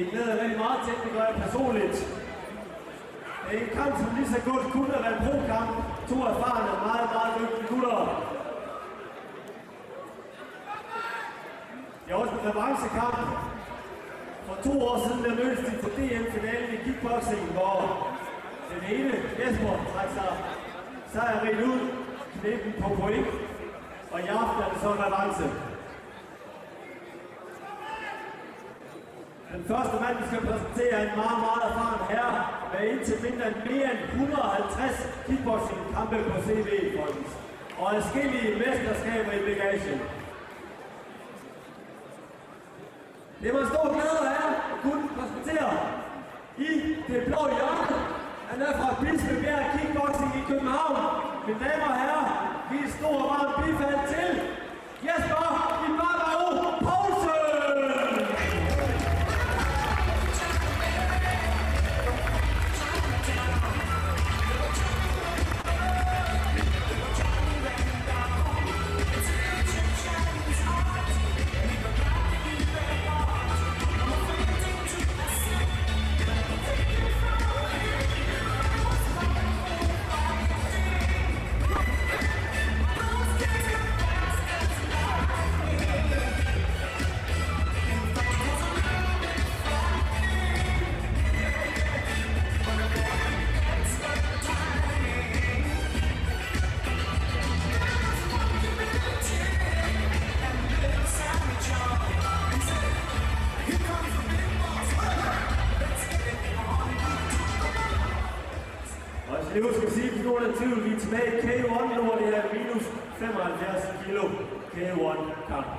gik ned og rigtig meget tæt, det gør jeg personligt. Det er en kamp, som lige så godt kunne have været en pro-kamp. 2 erfarne, meget, meget dygtige gutter. Det er også en revanchekamp. For 2 år siden der mødtes de til DM-finalen i kickboxing, hvor den ene Jesper træk sig sejrigt ud, knippen på point, og i aften er det så en revanche. Den første mand, vi skal præsentere, er en meget, meget erfaren herre med indtil mindre end mere end 150 kickboxing-kampe på CV, folkens, og adskillige mesterskaber i bagagen. Det var en stor glæde at have at kunne præsentere i det blå hjørne. Han er fra Bispebjerg Kickboxing i København. Mine damer og herrer, vi er stor og varmt bifald til Jesper Ibarra Poulsen! Det skal vi sige, hvis nogen er tvivl, vi er tilbage i K1 nu, og det er minus 75 kilo K1-kamp.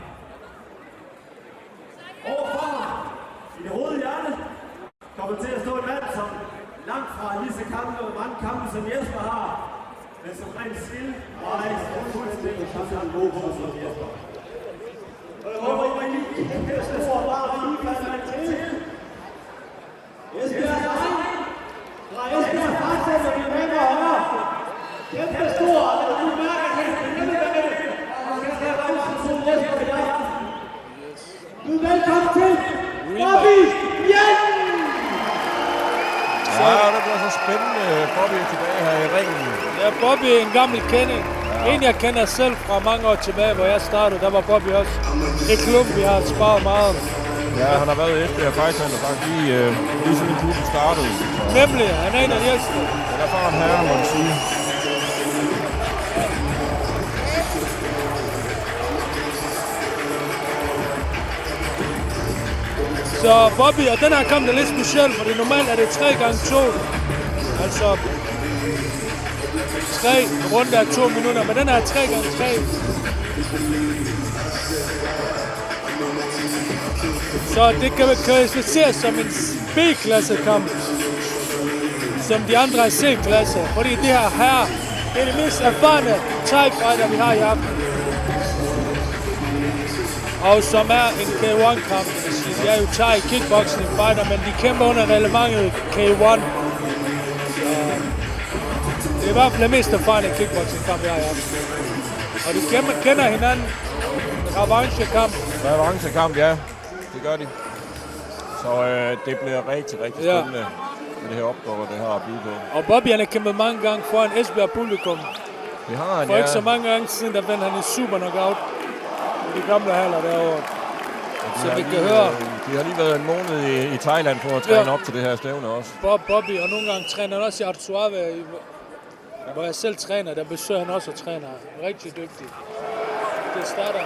Overfor i det røde hjørne kommer til at stå en mand, som langt fra lige så mange kampe som Jesper har, men som rent stille og rejst er fuldstændig sammen god på som Jesper. Og jeg håber, I kan stor og bare lige til. Jesper fortsætter vi med og højre. Kæmpe stor, og du mærker, at han skal med det. Og han skal være meget til Jesper i dag. Du er velkommen til Bobby Jen! Ja, det bliver så spændende. Bobby er tilbage her i ringen. Ja, Bobby er en gammel kending. En jeg kender selv fra mange år tilbage, hvor jeg startede, der var Bobby også. Det er klub, vi har sparet meget om. Ja, han har været efter Fight Center faktisk lige siden klubben startede. Nemlig, han er en af de ældste. Det er erfaren herre, må man sige. Så Bobby, og den her kamp er lidt speciel, fordi normalt er det 3x2. Altså 3 runder af 2 minutter, men den her er 3x3. Så det kan kvalificeres som en B-klasse-kamp, som de andre er C-klasse. Fordi det her det er det mest erfarne Thai-fighter, vi har i aften. Og som er en K1-kamp. De er jo Thai kickboxing-fighter, men de kæmper under relevantet K1. Det er i hvert fald det mest erfarne kickboxing-kamp, vi har i aften. Og de kender hinanden. Revanche-kamp. Revanche-kamp, ja. Det gør de. Så det bliver rigtig spændende med det her opgave, det her at byde på. Og Bobby, han har kæmpet mange gange foran Esbjerg publikum. Det har han, for ikke så mange gange siden, der vandt han en super knockout i de gamle haller derovre. Så vi kan høre. De har lige været en måned i Thailand for at træne op til det her stævne også. Bobby, og nogle gange træner han også i Artuave, hvor jeg selv træner. Der besøger han også og træner. Rigtig dygtig. Det starter.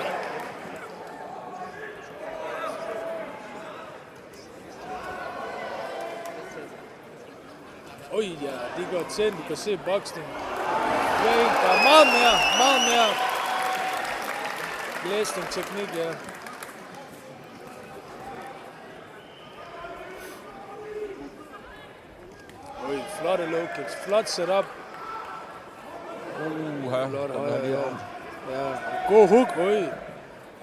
Oj, ja, det går til. Du kan se boksning. Der er meget mere læsning, teknik, ja. Oj, flotte low kicks. Flot setup. Flot højre, ja. God hook, oj.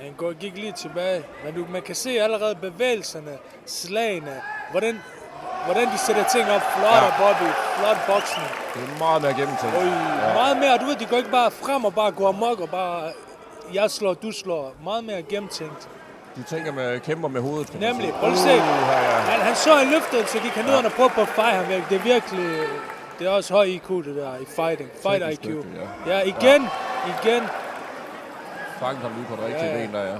Han gik lige tilbage. Men man kan se allerede bevægelserne, slagene, hvordan de sætter ting op. Flot af Bobby. Flot boksning. Det er meget mere gennemtænkt. Meget mere. Du ved, de går ikke bare frem og bare går amok og bare jeg slår, du slår. Meget mere gennemtænkt. De tænker med kæmper med hovedet. Kan Nemlig, prøv at se. Han så en løftet, så gik han ud og prøvede på at feje ham væk. Det er virkelig... Det er også høj IQ, det der, i fighting. Fight IQ. Ja, igen. Fangt ham lige på det rigtige ben, der er.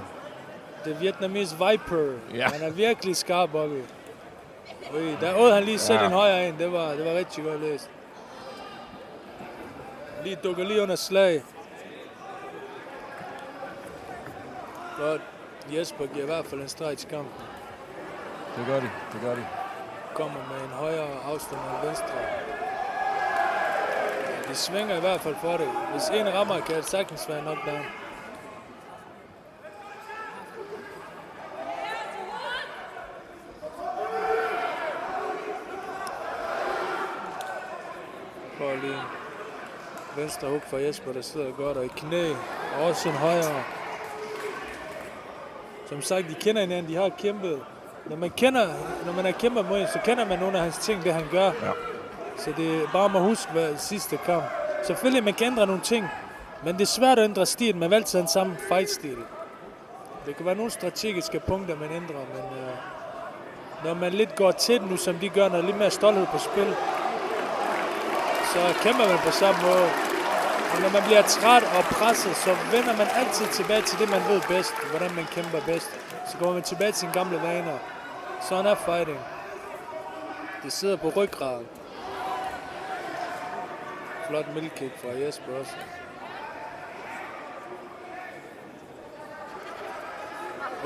Det er Vietnamese Viper. Ja. Han er virkelig skarp oppe. Der åd han lige selv en højere en. Det var rigtig godt læst. Lige dukker lige under slag. Godt. Jesper giver i hvert fald en streg til kampen. Det gør de. Kommer med en højere afstand af venstre. Ja, de svinger i hvert fald for det. Hvis en rammer, kan det sagtens være knockdown. Prøv lige venstre hook for Jesper, der sidder godt, og i knæ, og også en højere. Som sagt, de kender hinanden, de har kæmpet. Når man har kæmpet mod en, så kender man nogle af hans ting, det han gør. Ja. Så det er bare at huske hvad sidste kamp. Selvfølgelig, man kan ændre nogle ting, men det er svært at ændre stil. Man valgte den samme fight-stil. Det kan være nogle strategiske punkter, man ændrer, men når man lidt går til nu, som de gør, når der er lidt mere stolthed på spil, så kæmper man på samme måde. Og når man bliver træt og presset, så vender man altid tilbage til det, man ved bedst, hvordan man kæmper bedst. Så går man tilbage til sine gamle vaner. Sådan er fighting. Det sidder på ryggraden. Flot middelkick fra Jesper også.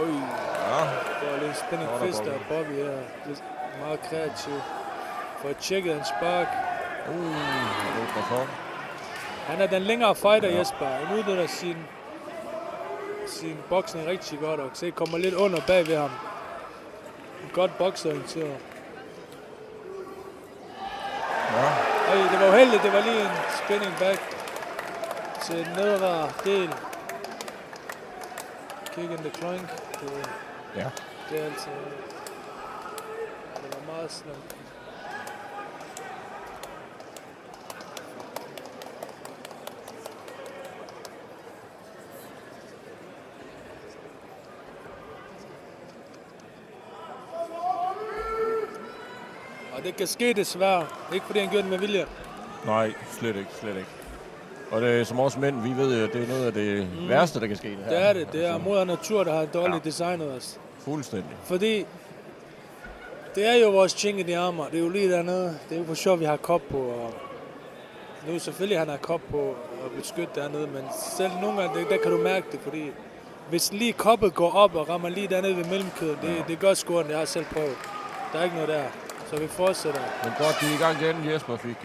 Oj. Ja. Der er lidt spinning fist af Bobby her. Det er meget kreativ. For at tjekke en spark. Han er den længere fighter, Jesper. Han udnytter sin boksning rigtig godt, og se, kommer lidt under bag ved ham. En godt boksorienteret. Ja. Det var uheldigt, det var lige en spinning back til den nedre del. Kick in the clunk. Ja. Det er altid... Det var meget slemt. Og det kan ske desværre. Ikke fordi han gør det med vilje. Nej, slet ikke. Og det er som også mænd, vi ved, at det er noget af det værste, der kan ske. Det her. Det er det. Det er moder natur, der har dårligt designet os. Fuldstændig. Fordi det er jo vores ching i de armer. Det er jo lige dernede. Det er jo for sjovt, vi har kop på. Og nu selvfølgelig han har kop på og beskytte dernede, men selv nogle gange, der kan du mærke det, fordi hvis lige koppet går op og rammer lige dernede ved mellemkæden, det gør scoren, jeg har selv prøvet. Der er ikke noget der. Så vi fortsætter. Men godt, de er i gang igen. Jesper fik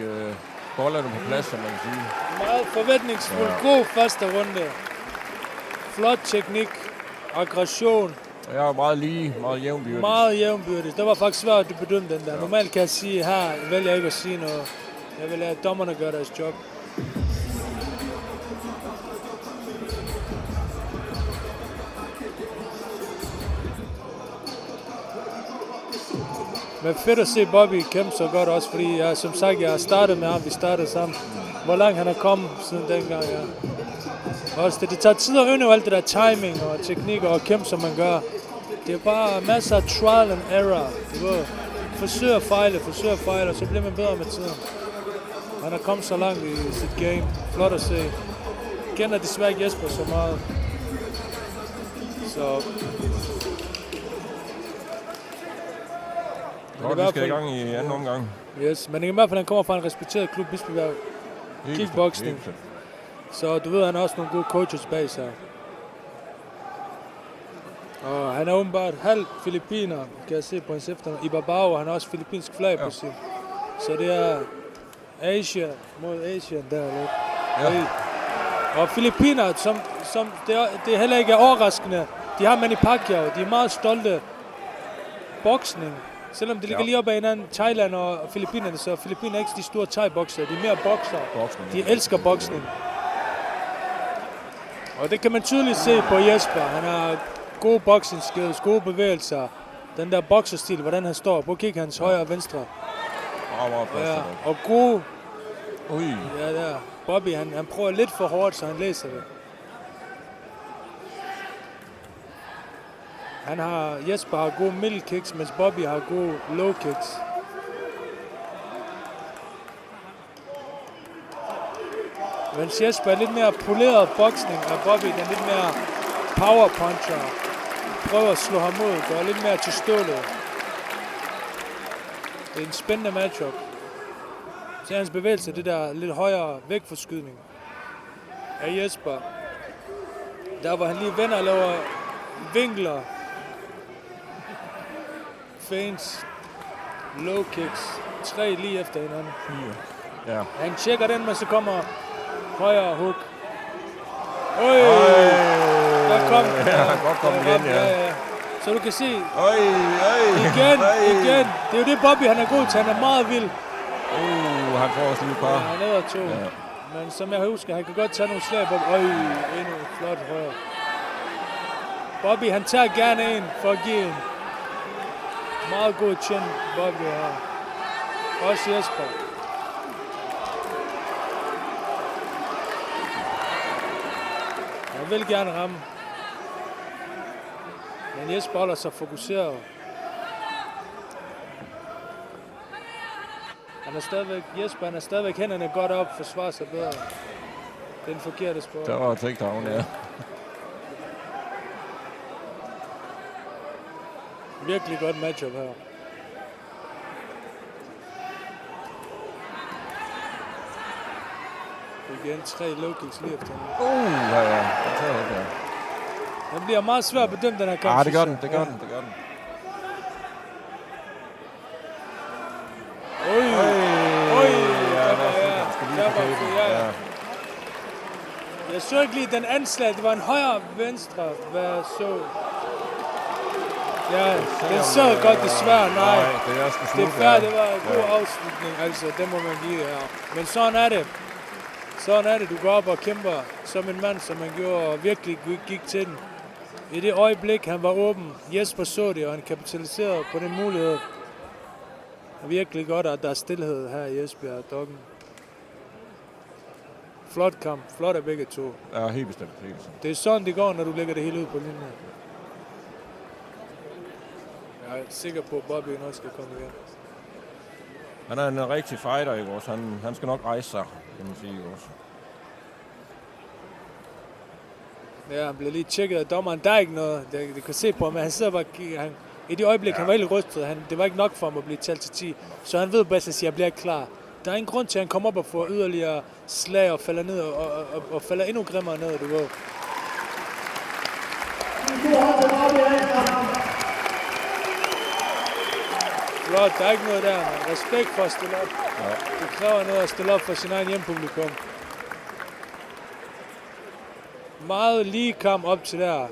bollerne på plads, som man kan sige. Meget forventningsfuld. God første runde. Flot teknik. Aggression. Og jeg er meget lige, meget jævnbyrdigt. Meget jævnbyrdigt. Det var faktisk svært at bedømme den der. Normalt kan jeg sige, her vælger jeg ikke at sige noget. Jeg vil lade at dommerne gøre deres job. Men fedt at se Bobby kæmpe så godt også, fordi jeg, som sagt, jeg har startet med ham, vi startede sammen. Hvor langt han er kommet siden dengang, ja. Også det tager tid at øve alt det der timing og teknik og kæmpe, som man gør. Det er bare masser af trial and error. Du ved, forsøg at fejle, og så bliver man bedre med tiden. Han er kommet så langt i sit game. Flot at se. Jeg kender desværre ikke Jesper så meget. Så... Godt, vi skal i gang i anden omgang. Yes, men i hvert fald, han kommer fra en respekteret klub, Bispebjerg Kickboxing. Så du ved, han har også nogle gode coaches bag sig. Og han er åbenbart halv filippiner, kan jeg se på hans efternavn. I Babao, han har også filippinsk flag på sin. Så det er Asia mod Asien der lidt. Ja. Og Filippiner, som det heller ikke er overraskende, de har Manny Pacquiao, de er meget stolte boksning. Selvom det ligger lige op ad hinanden, Thailand og Filippinerne, så Filippiner er ikke de store thai-boksere, de er mere boksere. De elsker boksning. Og det kan man tydeligt se på Jesper. Han har gode boxing skills, gode bevægelser. Den der bokserstil, hvordan han står. Prøv at kigge hans højre og venstre. Ja, og gode... Ja, der. Bobby, han prøver lidt for hårdt, så han læser det. Jesper har gode middle kicks, mens Bobby har gode low kicks. Mens Jesper er lidt mere poleret boksning, og Bobby den lidt mere power puncher. Prøver at slå ham ud, gør lidt mere til stålet. Det er en spændende matchup. Så hans bevægelse, det der lidt højere vægtforskydning af Jesper. Der hvor han lige vender og laver vinkler. Feints. Low kicks. 3 lige efter hinanden. Ja. Han tjekker den, men så kommer højre hook. Oj! Der kom den. Ja, godt kom igen, ja. Så du kan se, Igen. det er jo det Bobby han er god til, han er meget vild. Han får også lige et par. Ja, han er 2. Ja. Men som jeg husker, han kan godt tage nogle slag på. Endnu flot højre. Bobby han tager gerne en for at give en. Meget god chin, Bobby har. Også Jesper. Han vil gerne ramme. Men Jesper holder sig fokuseret. Jesper han er stadigvæk hænderne godt op, forsvarer sig bedre. Det er den forkerte sport. Der var takedown, ja. Virkelig godt matchup her. Igen 3 low kicks lige efter hende. Ja. Den bliver meget svær at bedømme, den her kamp. Det gør den. Ja. Jeg så ikke lige den anslag. Det var en højre venstre, hvad jeg så. Ja, den så godt desværre. Nej, det er færdigt. Det var en god afslutning. Altså, det må man give her. Men sådan er det. Du går op og kæmper som en mand, som man gjorde, og virkelig gik til den. I det øjeblik, han var åben, Jesper så det, og han kapitaliserede på den mulighed. Det er virkelig godt, at der er stillhed her i Esbjerg, Doggen. Flot kamp. Flot af begge to. Ja, helt bestemt. Det er sådan, det går, når du lægger det hele ud på linjen. Jeg er sikker på, at Bobby nok skal komme igen. Han er en rigtig fighter, ikke også? Han skal nok rejse sig, kan man sige, ikke også? Ja, han blev lige tjekket af dommeren. Der er ikke noget, det kan se på ham, men han sidder bare og kigger. I det øjeblik, han var helt rystet. Det var ikke nok for ham at blive talt til 10. Så han ved bedst at sige, at jeg bliver ikke klar. Der er ingen grund til, at han kommer op og får yderligere slag og falder ned og falder endnu grimmere ned, du ved. Flot, der er ikke noget der. Respekt for at stille op. Ja. Det kræver noget at stille op for sin egen hjempublikum. Meget lige kamp op til der.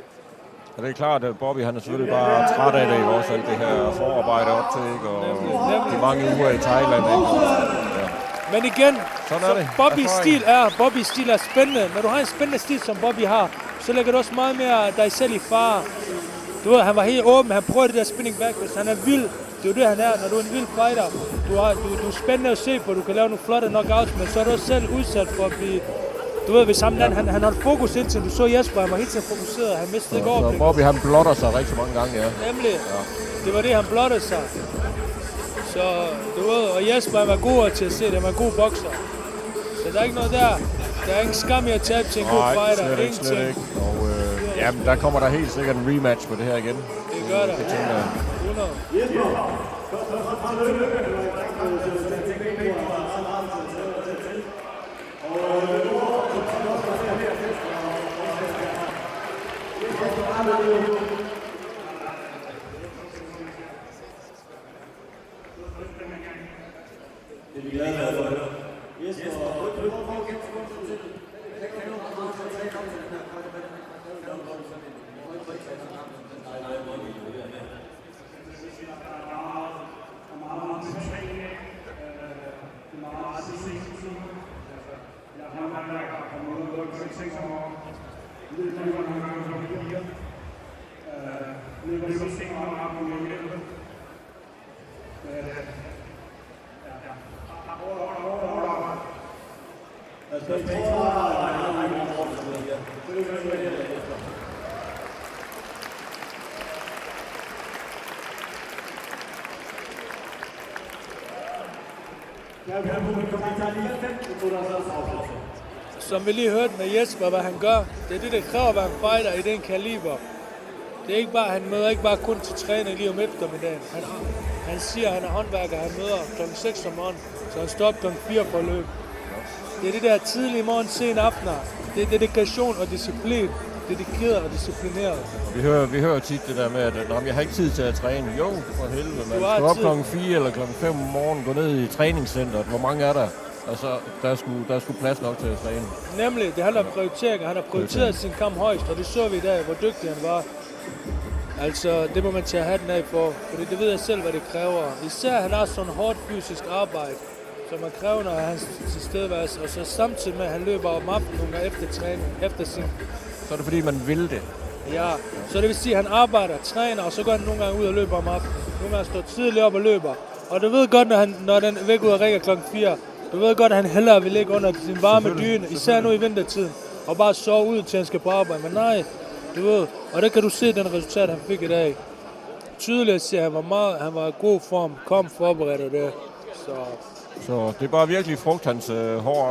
Ja, det er klart, at Bobby han er selvfølgelig bare træt af det, ikke også? Alt det her forarbejde op til, ikke? Og de mange uger i Thailand, ikke? Ja. Men igen, så Bobbys stil er spændende. Når du har en spændende stil, som Bobby har, så lægger du også meget mere dig selv i fare. Du ved, han var helt åben, han prøvede det der spinning backwards, han er vild. Det er jo det, han er. Når du er en vild fighter, du er spændende at se på, du kan lave nogle flotte knockouts, men så er du også selv udsat for at blive... Du ved, hvis han holdt fokus indtil du så Jesper, han var helt tiden fokuseret, han mistede ikke overblik. Så Bobby han blotter sig rigtig mange gange, ja. Nemlig, det var det, han blottede sig. Så du ved, og Jesper han var god til at se det, han var en god bokser. Så der er ikke noget der. Der er ingen skam i at tabe til en god fighter. Nej, slet ikke. Og jamen, der kommer der helt sikkert en rematch på det her igen. Det gør der. Det tænker jeg. 100. Det er vi glade for. Som vi lige hørte med Jesper, hvad han gør, det er det, der kræver at være en fighter i den kaliber. Det er ikke bare, han møder ikke bare kun til træning lige om eftermiddagen. Han siger, at han er håndværker, han møder kl. 6 om morgenen, så han står op kl. 4 for løb. Det er det der tidlige morgen, sen aftener. Det er dedikation og disciplin. Dedikeret og disciplineret. Vi hører tit det der med, at jeg har ikke tid til at træne. Jo, for helvede, man skal op kl. 4 eller kl. 5 om morgenen, gå ned i træningscenteret. Hvor mange er der? Altså, der skulle plads nok til at træne. Nemlig, det handler om prioritering. Han har prioriteret sin kamp højst, og det så vi i dag, hvor dygtig han var. Altså, det må man tage hatten af for, fordi det ved jeg selv, hvad det kræver. Især han har sådan hårdt fysisk arbejde, som er krævende af hans tilstedeværelse, og så samtidig med, at han løber om aftenen nogle gange efter træning, efter sin... Så er det fordi, man vil det. Ja, så det vil sige, at han arbejder, træner, og så går han nogle gange ud og løber om aftenen. Nogle gange står tidligt op og løber. Og du ved godt, når den er væk ud og rækker kl. 4, du ved godt, at han hellere vil ligge under sin varme dyne, især nu i vintertiden, og bare sove ud til han skal på arbejde. Men nej, du ved, og der kan du se den resultat, han fik i dag. Tydeligt at se, at han var i god form, kom forberedt af det. Så det er bare virkelig frugt, hans hårde